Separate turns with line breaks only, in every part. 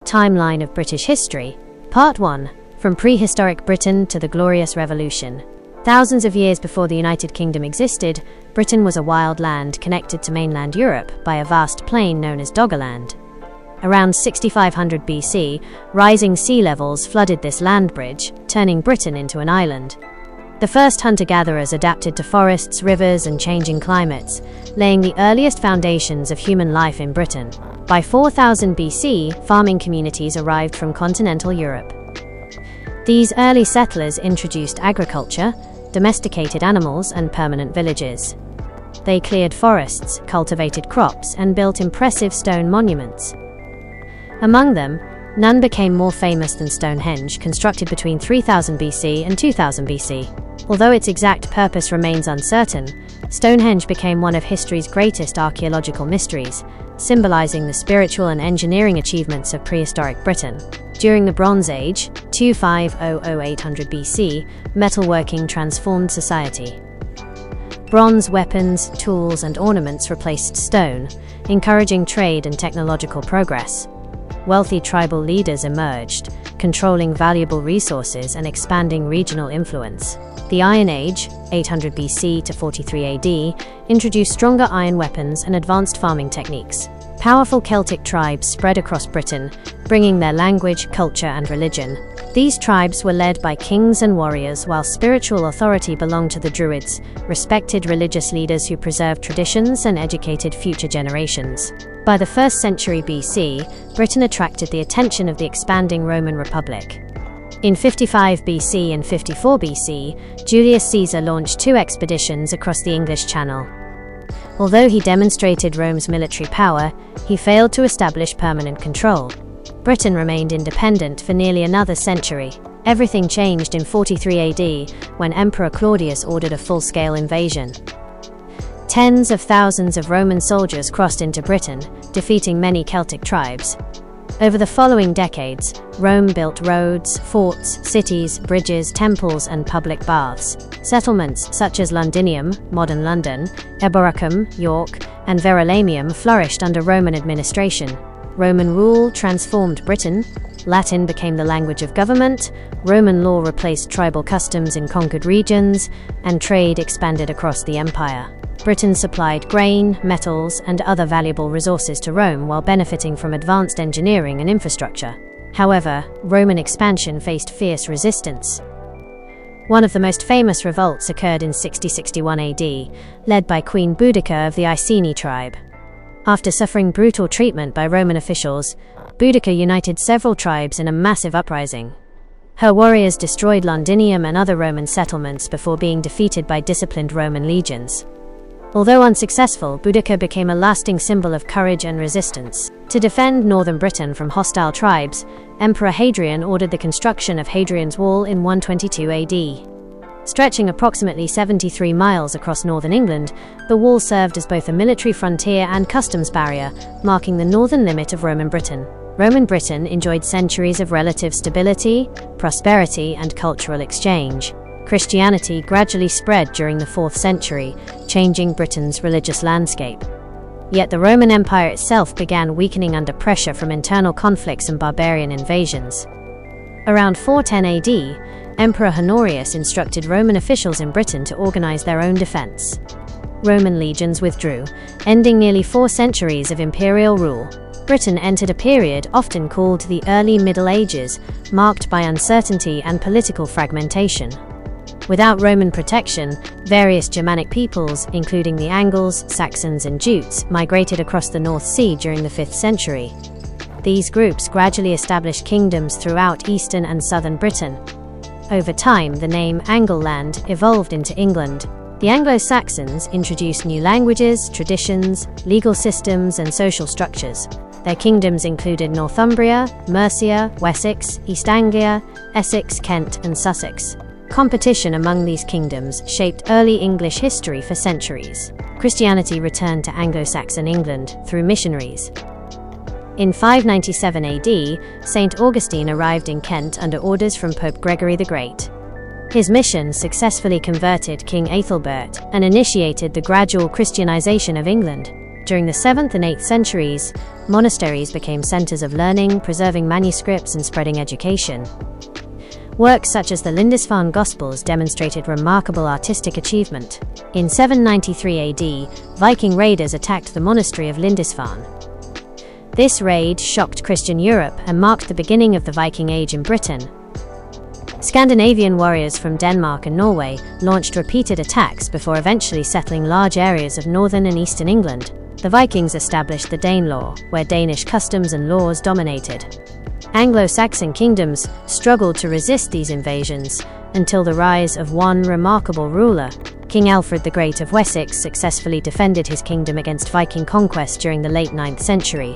Timeline of British History. Part 1. From Prehistoric Britain to the Glorious Revolution. Thousands of years before the United Kingdom existed, Britain was a wild land connected to mainland Europe by a vast plain known as Doggerland. Around 6500 BC, rising sea levels flooded this land bridge, turning Britain into an island. The first hunter-gatherers adapted to forests, rivers, and changing climates, laying the earliest foundations of human life in Britain. By 4000 BC, farming communities arrived from continental Europe. These early settlers introduced agriculture, domesticated animals, and permanent villages. They cleared forests, cultivated crops, and built impressive stone monuments. Among them, none became more famous than Stonehenge, constructed between 3000 BC and 2000 BC. Although its exact purpose remains uncertain, Stonehenge became one of history's greatest archaeological mysteries, symbolizing the spiritual and engineering achievements of prehistoric Britain. During the Bronze Age, 2500–800 BC, metalworking transformed society. Bronze weapons, tools, and ornaments replaced stone, encouraging trade and technological progress. Wealthy tribal leaders emerged, controlling valuable resources and expanding regional influence. The Iron Age, 800 BC to 43 AD, introduced stronger iron weapons and advanced farming techniques. Powerful Celtic tribes spread across Britain, bringing their language, culture, and religion. These tribes were led by kings and warriors, while spiritual authority belonged to the Druids, respected religious leaders who preserved traditions and educated future generations. By the 1st century BC, Britain attracted the attention of the expanding Roman Republic. In 55 BC and 54 BC, Julius Caesar launched 2 expeditions across the English Channel. Although he demonstrated Rome's military power, he failed to establish permanent control. Britain remained independent for nearly another century. Everything changed in 43 AD, when Emperor Claudius ordered a full-scale invasion. Tens of thousands of Roman soldiers crossed into Britain, defeating many Celtic tribes. Over the following decades, Rome built roads, forts, cities, bridges, temples, and public baths. Settlements such as Londinium, modern London, Eboracum, York, and Verulamium flourished under Roman administration. Roman rule transformed Britain. Latin became the language of government, Roman law replaced tribal customs in conquered regions, and trade expanded across the empire. Britain supplied grain, metals, and other valuable resources to Rome while benefiting from advanced engineering and infrastructure. However, Roman expansion faced fierce resistance. One of the most famous revolts occurred in 60–61 AD, led by Queen Boudicca of the Iceni tribe. After suffering brutal treatment by Roman officials, Boudicca united several tribes in a massive uprising. Her warriors destroyed Londinium and other Roman settlements before being defeated by disciplined Roman legions. Although unsuccessful, Boudicca became a lasting symbol of courage and resistance. To defend northern Britain from hostile tribes, Emperor Hadrian ordered the construction of Hadrian's Wall in 122 AD. Stretching approximately 73 miles across northern England, the wall served as both a military frontier and customs barrier, marking the northern limit of Roman Britain. Roman Britain enjoyed centuries of relative stability, prosperity, and cultural exchange. Christianity gradually spread during the 4th century, changing Britain's religious landscape. Yet the Roman Empire itself began weakening under pressure from internal conflicts and barbarian invasions. Around 410 AD, Emperor Honorius instructed Roman officials in Britain to organize their own defense. Roman legions withdrew, ending nearly 4 centuries of imperial rule. Britain entered a period often called the Early Middle Ages, marked by uncertainty and political fragmentation. Without Roman protection, various Germanic peoples, including the Angles, Saxons, and Jutes, migrated across the North Sea during the 5th century. These groups gradually established kingdoms throughout eastern and southern Britain. Over time, the name Angleland evolved into England. The Anglo-Saxons introduced new languages, traditions, legal systems, and social structures. Their kingdoms included Northumbria, Mercia, Wessex, East Anglia, Essex, Kent, and Sussex. Competition among these kingdoms shaped early English history for centuries. Christianity returned to Anglo-Saxon England through missionaries. In 597 AD, St. Augustine arrived in Kent under orders from Pope Gregory the Great. His mission successfully converted King Ethelbert and initiated the gradual Christianization of England. During the 7th and 8th centuries, monasteries became centers of learning, preserving manuscripts and spreading education. Works such as the Lindisfarne Gospels demonstrated remarkable artistic achievement. In 793 AD, Viking raiders attacked the monastery of Lindisfarne. This raid shocked Christian Europe and marked the beginning of the Viking Age in Britain. Scandinavian warriors from Denmark and Norway launched repeated attacks before eventually settling large areas of northern and eastern England. The Vikings established the Danelaw, where Danish customs and laws dominated. Anglo-Saxon kingdoms struggled to resist these invasions until the rise of one remarkable ruler. King Alfred the Great of Wessex successfully defended his kingdom against Viking conquest during the late 9th century.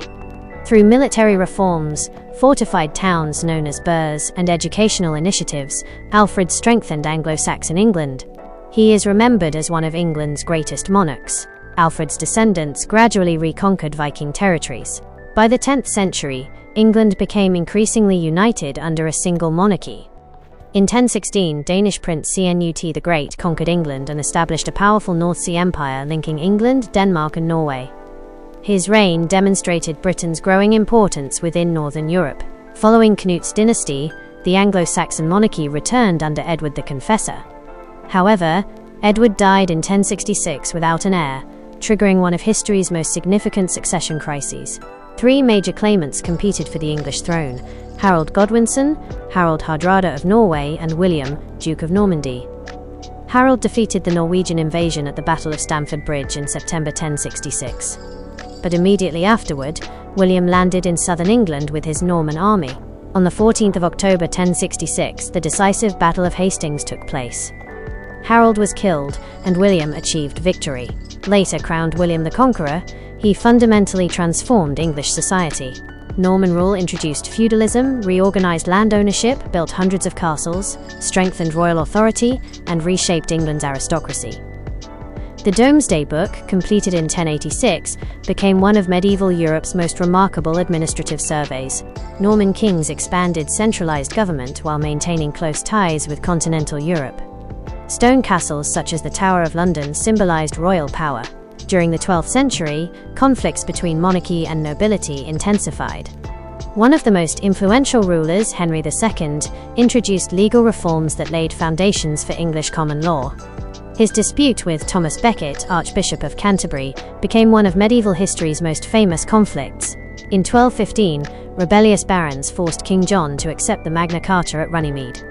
Through military reforms, fortified towns known as burhs, and educational initiatives, Alfred strengthened Anglo-Saxon England. He is remembered as one of England's greatest monarchs. Alfred's descendants gradually reconquered Viking territories. By the 10th century, England became increasingly united under a single monarchy. In 1016, Danish Prince Cnut the Great conquered England and established a powerful North Sea empire linking England, Denmark and Norway. His reign demonstrated Britain's growing importance within Northern Europe. Following Knut's dynasty, the Anglo-Saxon monarchy returned under Edward the Confessor. However, Edward died in 1066 without an heir, triggering one of history's most significant succession crises. 3 major claimants competed for the English throne: Harold Godwinson, Harald Hardrada of Norway, and William, Duke of Normandy. Harold defeated the Norwegian invasion at the Battle of Stamford Bridge in September 1066. But immediately afterward, William landed in southern England with his Norman army. On the 14th of October 1066, the decisive Battle of Hastings took place. Harold was killed, and William achieved victory. Later crowned William the Conqueror, he fundamentally transformed English society. Norman rule introduced feudalism, reorganized land ownership, built hundreds of castles, strengthened royal authority, and reshaped England's aristocracy. The Domesday Book, completed in 1086, became one of medieval Europe's most remarkable administrative surveys. Norman kings expanded centralized government while maintaining close ties with continental Europe. Stone castles such as the Tower of London symbolized royal power. During the 12th century, conflicts between monarchy and nobility intensified. One of the most influential rulers, Henry II, introduced legal reforms that laid foundations for English common law. His dispute with Thomas Becket, Archbishop of Canterbury, became one of medieval history's most famous conflicts. In 1215, rebellious barons forced King John to accept the Magna Carta at Runnymede.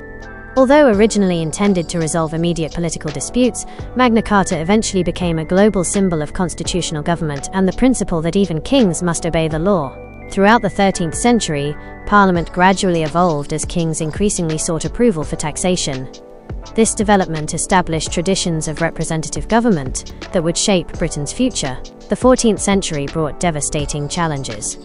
Although originally intended to resolve immediate political disputes, Magna Carta eventually became a global symbol of constitutional government and the principle that even kings must obey the law. Throughout the 13th century, Parliament gradually evolved as kings increasingly sought approval for taxation. This development established traditions of representative government that would shape Britain's future. The 14th century brought devastating challenges.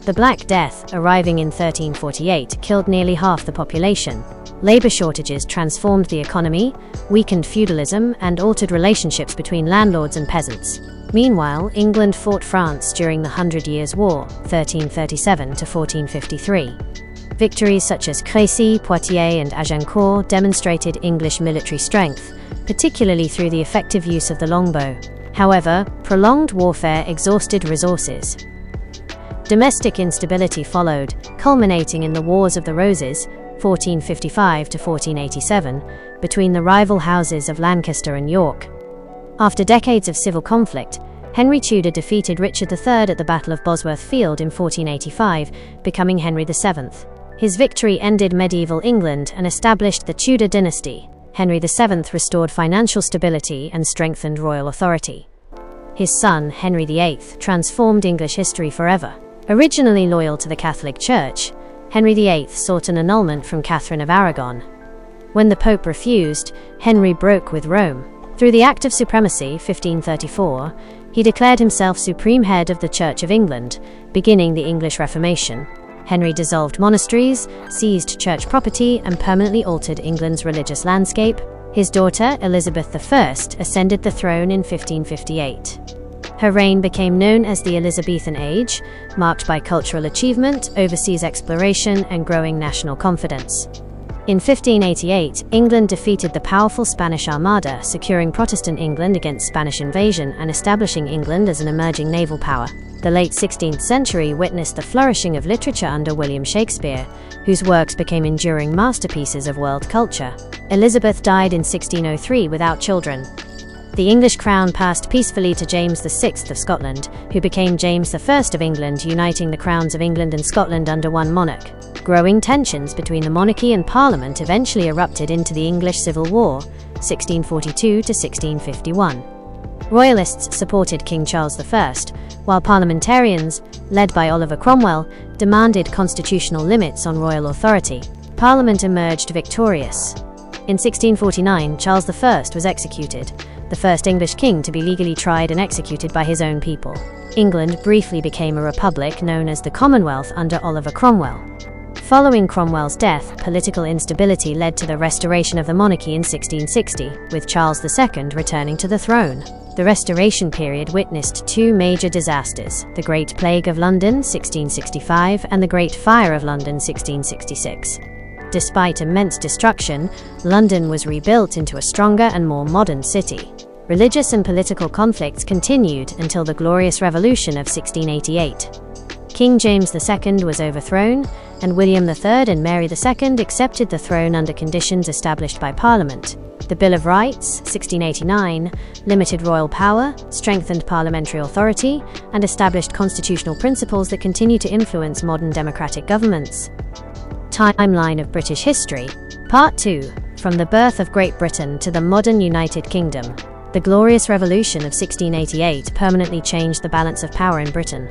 The Black Death, arriving in 1348, killed nearly half the population. Labor shortages transformed the economy, weakened feudalism, and altered relationships between landlords and peasants. Meanwhile, England fought France during the Hundred Years' War, 1337 to 1453. Victories such as Crécy, Poitiers, and Agincourt demonstrated English military strength, particularly through the effective use of the longbow. However, prolonged warfare exhausted resources. Domestic instability followed, culminating in the Wars of the Roses, 1455 to 1487, between the rival houses of Lancaster and York. After decades of civil conflict, Henry Tudor defeated Richard III at the Battle of Bosworth Field in 1485, becoming Henry VII. His victory ended medieval England and established the Tudor Dynasty. Henry VII restored financial stability and strengthened royal authority. His son, Henry VIII, transformed English history forever. Originally loyal to the Catholic Church, Henry VIII sought an annulment from Catherine of Aragon. When the Pope refused, Henry broke with Rome. Through the Act of Supremacy, 1534, he declared himself supreme head of the Church of England, beginning the English Reformation. Henry dissolved monasteries, seized church property, and permanently altered England's religious landscape. His daughter, Elizabeth I, ascended the throne in 1558. Her reign became known as the Elizabethan Age, marked by cultural achievement, overseas exploration, and growing national confidence. In 1588, England defeated the powerful Spanish Armada, securing Protestant England against Spanish invasion and establishing England as an emerging naval power. The late 16th century witnessed the flourishing of literature under William Shakespeare, whose works became enduring masterpieces of world culture. Elizabeth died in 1603 without children. The English crown passed peacefully to James VI of Scotland, who became James I of England, uniting the crowns of England and Scotland under one monarch. Growing tensions between the monarchy and Parliament eventually erupted into the English Civil War, 1642 to 1651. Royalists supported King Charles I, while parliamentarians, led by Oliver Cromwell, demanded constitutional limits on royal authority. Parliament emerged victorious. In 1649, Charles I was executed, the first English king to be legally tried and executed by his own people. England briefly became a republic known as the Commonwealth under Oliver Cromwell. Following Cromwell's death, political instability led to the restoration of the monarchy in 1660, with Charles II returning to the throne. The Restoration period witnessed two major disasters: the Great Plague of London 1665 and the Great Fire of London 1666. Despite immense destruction, London was rebuilt into a stronger and more modern city. Religious and political conflicts continued until the Glorious Revolution of 1688. King James II was overthrown, and William III and Mary II accepted the throne under conditions established by Parliament. The Bill of Rights, 1689, limited royal power, strengthened parliamentary authority, and established constitutional principles that continue to influence modern democratic governments. Timeline of British history. Part 2. From the birth of Great Britain to the modern United Kingdom. The Glorious Revolution of 1688 permanently changed the balance of power in Britain.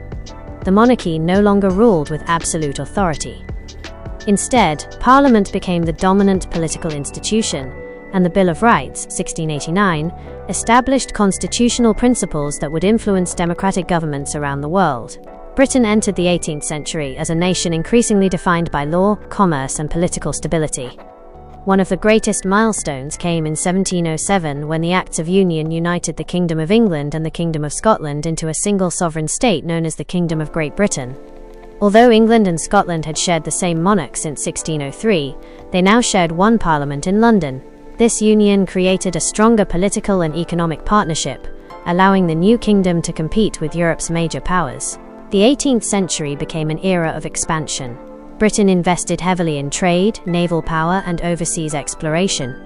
The monarchy no longer ruled with absolute authority. Instead, Parliament became the dominant political institution, and the Bill of Rights, 1689, established constitutional principles that would influence democratic governments around the world. Britain entered the 18th century as a nation increasingly defined by law, commerce, and political stability. One of the greatest milestones came in 1707 when the Acts of Union united the Kingdom of England and the Kingdom of Scotland into a single sovereign state known as the Kingdom of Great Britain. Although England and Scotland had shared the same monarch since 1603, they now shared one parliament in London. This union created a stronger political and economic partnership, allowing the new kingdom to compete with Europe's major powers. The 18th century became an era of expansion. Britain invested heavily in trade, naval power, and overseas exploration.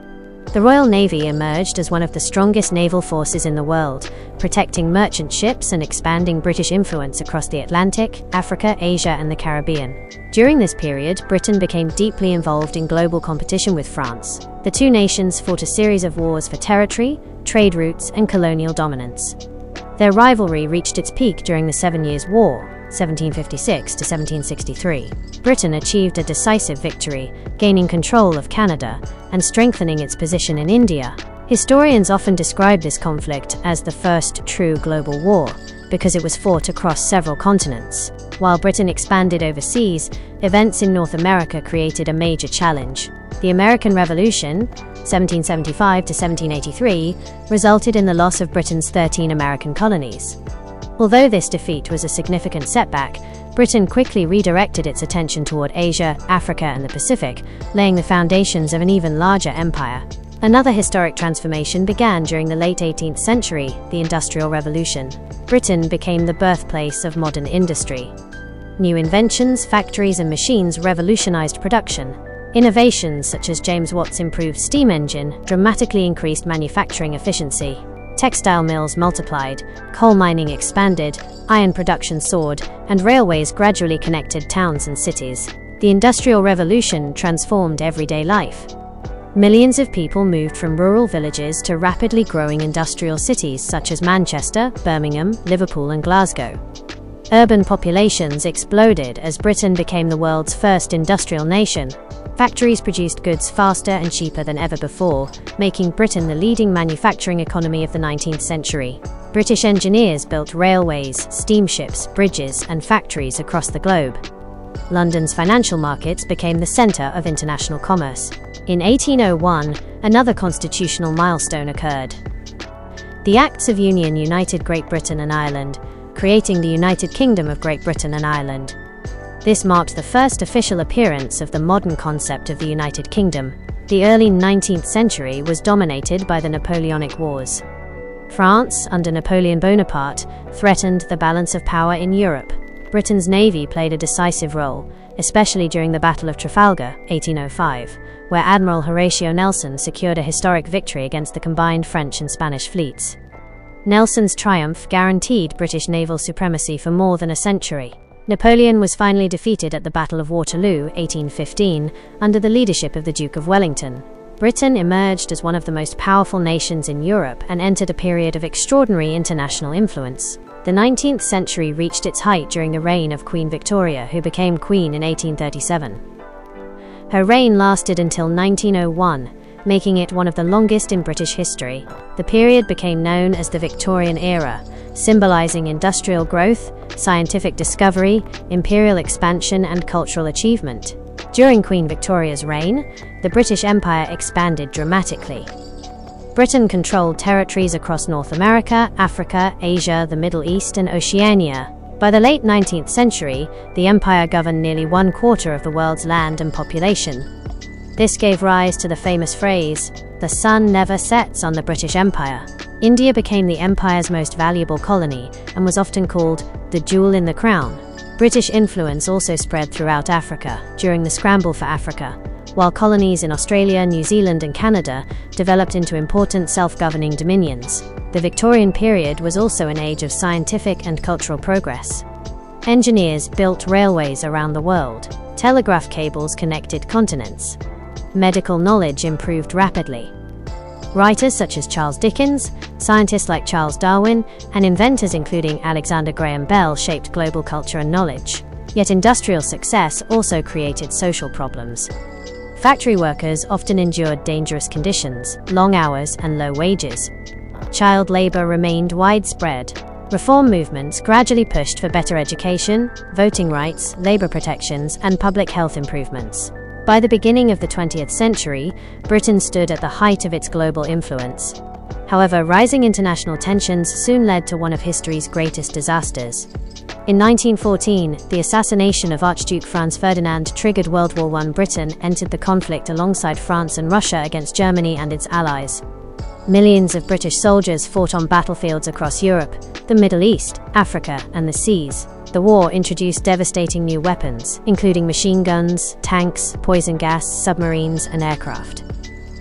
The Royal Navy emerged as one of the strongest naval forces in the world, protecting merchant ships and expanding British influence across the Atlantic, Africa, Asia, and the Caribbean. During this period, Britain became deeply involved in global competition with France. The two nations fought a series of wars for territory, trade routes, and colonial dominance. Their rivalry reached its peak during the Seven Years' War, 1756 to 1763. Britain achieved a decisive victory, gaining control of Canada and strengthening its position in India. Historians often describe this conflict as the first true global war because it was fought across several continents. While Britain expanded overseas, events in North America created a major challenge. The American Revolution, 1775 to 1783, resulted in the loss of Britain's 13 American colonies. Although this defeat was a significant setback, Britain quickly redirected its attention toward Asia, Africa, and the Pacific, laying the foundations of an even larger empire. Another historic transformation began during the late 18th century, the Industrial Revolution. Britain became the birthplace of modern industry. New inventions, factories, and machines revolutionized production. Innovations such as James Watt's improved steam engine dramatically increased manufacturing efficiency. Textile mills multiplied, coal mining expanded, iron production soared, and railways gradually connected towns and cities. The Industrial Revolution transformed everyday life. Millions of people moved from rural villages to rapidly growing industrial cities such as Manchester, Birmingham, Liverpool, and Glasgow. Urban populations exploded as Britain became the world's first industrial nation. Factories produced goods faster and cheaper than ever before, making Britain the leading manufacturing economy of the 19th century. British engineers built railways, steamships, bridges, and factories across the globe. London's financial markets became the centre of international commerce. In 1801, another constitutional milestone occurred. The Acts of Union united Great Britain and Ireland, creating the United Kingdom of Great Britain and Ireland. This marked the first official appearance of the modern concept of the United Kingdom. The early 19th century was dominated by the Napoleonic Wars. France, under Napoleon Bonaparte, threatened the balance of power in Europe. Britain's navy played a decisive role, especially during the Battle of Trafalgar, 1805, where Admiral Horatio Nelson secured a historic victory against the combined French and Spanish fleets. Nelson's triumph guaranteed British naval supremacy for more than a century. Napoleon was finally defeated at the Battle of Waterloo, 1815, under the leadership of the Duke of Wellington. Britain emerged as one of the most powerful nations in Europe and entered a period of extraordinary international influence. The 19th century reached its height during the reign of Queen Victoria, who became queen in 1837. Her reign lasted until 1901, making it one of the longest in British history. The period became known as the Victorian era, symbolizing industrial growth, scientific discovery, imperial expansion, and cultural achievement. During Queen Victoria's reign, the British Empire expanded dramatically. Britain controlled territories across North America, Africa, Asia, the Middle East, and Oceania. By the late 19th century, the empire governed nearly 1/4 of the world's land and population. This gave rise to the famous phrase, "The sun never sets on the British Empire." India became the empire's most valuable colony and was often called the jewel in the crown. British influence also spread throughout Africa during the scramble for Africa, while colonies in Australia, New Zealand, and Canada developed into important self-governing dominions. The Victorian period was also an age of scientific and cultural progress. Engineers built railways around the world. Telegraph cables connected continents. Medical knowledge improved rapidly. Writers such as Charles Dickens, scientists like Charles Darwin, and inventors including Alexander Graham Bell shaped global culture and knowledge. Yet industrial success also created social problems. Factory workers often endured dangerous conditions, long hours, and low wages. Child labor remained widespread. Reform movements gradually pushed for better education, voting rights, labor protections, and public health improvements. By the beginning of the 20th century, Britain stood at the height of its global influence. However, rising international tensions soon led to one of history's greatest disasters. In 1914, the assassination of Archduke Franz Ferdinand triggered World War I. Britain entered the conflict alongside France and Russia against Germany and its allies. Millions of British soldiers fought on battlefields across Europe, the Middle East, Africa, and the seas. The war introduced devastating new weapons, including machine guns, tanks, poison gas, submarines, and aircraft.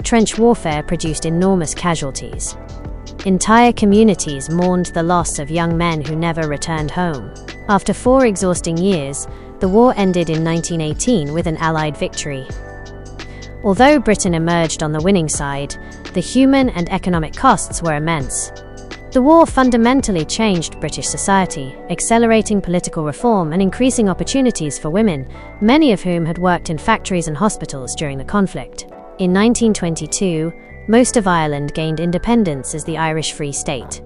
Trench warfare produced enormous casualties. Entire communities mourned the loss of young men who never returned home. After 4 exhausting years, the war ended in 1918 with an Allied victory. Although Britain emerged on the winning side, the human and economic costs were immense. The war fundamentally changed British society, accelerating political reform and increasing opportunities for women, many of whom had worked in factories and hospitals during the conflict. In 1922, most of Ireland gained independence as the Irish Free State.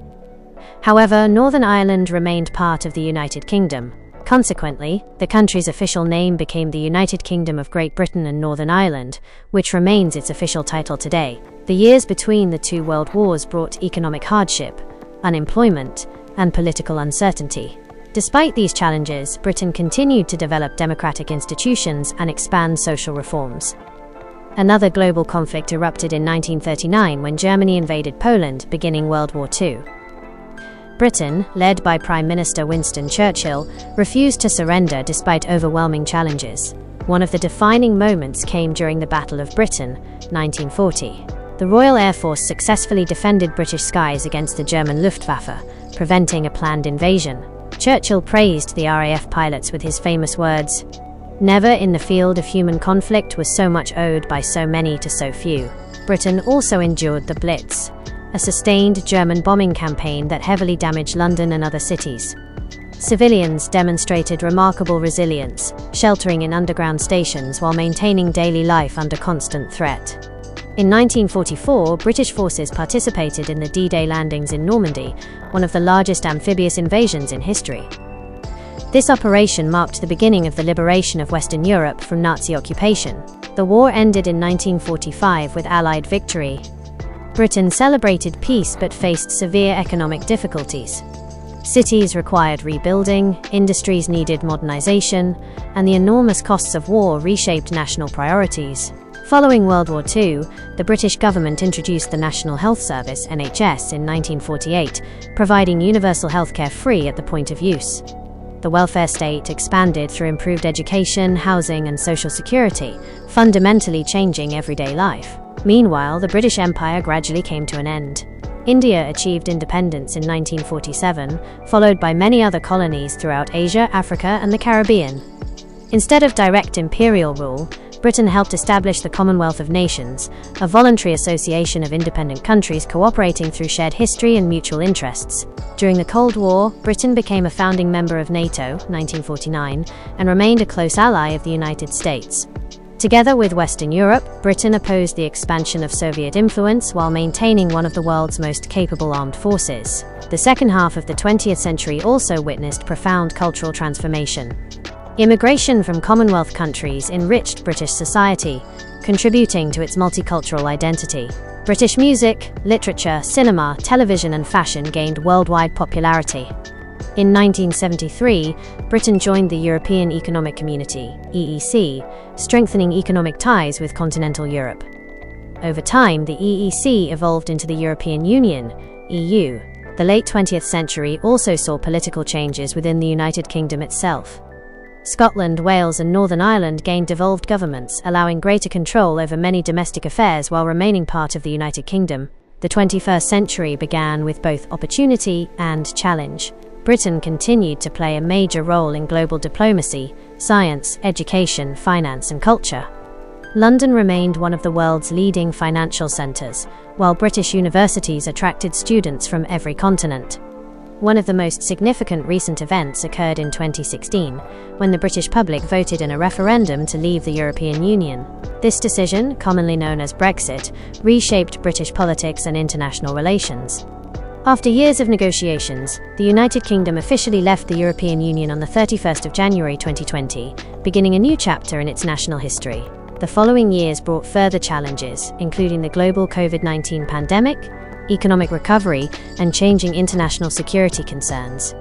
However, Northern Ireland remained part of the United Kingdom. Consequently, the country's official name became the United Kingdom of Great Britain and Northern Ireland, which remains its official title today. The years between the 2 world wars brought economic hardship, unemployment, and political uncertainty. Despite these challenges, Britain continued to develop democratic institutions and expand social reforms. Another global conflict erupted in 1939 when Germany invaded Poland, beginning World War II. Britain, led by Prime Minister Winston Churchill, refused to surrender despite overwhelming challenges. One of the defining moments came during the Battle of Britain, 1940. The Royal Air Force successfully defended British skies against the German Luftwaffe, preventing a planned invasion. Churchill praised the RAF pilots with his famous words, "Never in the field of human conflict was so much owed by so many to so few." Britain also endured the Blitz, a sustained German bombing campaign that heavily damaged London and other cities. Civilians demonstrated remarkable resilience, sheltering in underground stations while maintaining daily life under constant threat. In 1944, British forces participated in the D-Day landings in Normandy, one of the largest amphibious invasions in history. This operation marked the beginning of the liberation of Western Europe from Nazi occupation. The war ended in 1945 with Allied victory. Britain celebrated peace but faced severe economic difficulties. Cities required rebuilding, industries needed modernization, and the enormous costs of war reshaped national priorities. Following World War II, the British government introduced the National Health Service (NHS) in 1948, providing universal healthcare free at the point of use. The welfare state expanded through improved education, housing, and social security, fundamentally changing everyday life. Meanwhile, the British Empire gradually came to an end. India achieved independence in 1947, followed by many other colonies throughout Asia, Africa, and the Caribbean. Instead of direct imperial rule, Britain helped establish the Commonwealth of Nations, a voluntary association of independent countries cooperating through shared history and mutual interests. During the Cold War, Britain became a founding member of NATO, 1949, and remained a close ally of the United States. Together with Western Europe, Britain opposed the expansion of Soviet influence while maintaining one of the world's most capable armed forces. The second half of the 20th century also witnessed profound cultural transformation. Immigration from Commonwealth countries enriched British society, contributing to its multicultural identity. British music, literature, cinema, television, and fashion gained worldwide popularity. In 1973, Britain joined the European Economic Community (EEC), strengthening economic ties with continental Europe. Over time, the EEC evolved into the European Union (EU). The late 20th century also saw political changes within the United Kingdom itself. Scotland, Wales, and Northern Ireland gained devolved governments, allowing greater control over many domestic affairs while remaining part of the United Kingdom. The 21st century began with both opportunity and challenge. Britain continued to play a major role in global diplomacy, science, education, finance, and culture. London remained one of the world's leading financial centres, while British universities attracted students from every continent. One of the most significant recent events occurred in 2016, when the British public voted in a referendum to leave the European Union. This decision, commonly known as Brexit, reshaped British politics and international relations. After years of negotiations, the United Kingdom officially left the European Union on the 31st of January 2020, beginning a new chapter in its national history. The following years brought further challenges, including the global COVID-19 pandemic, economic recovery, and changing international security concerns.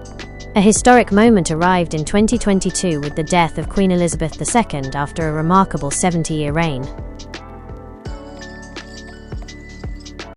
A historic moment arrived in 2022 with the death of Queen Elizabeth II after a remarkable 70-year reign.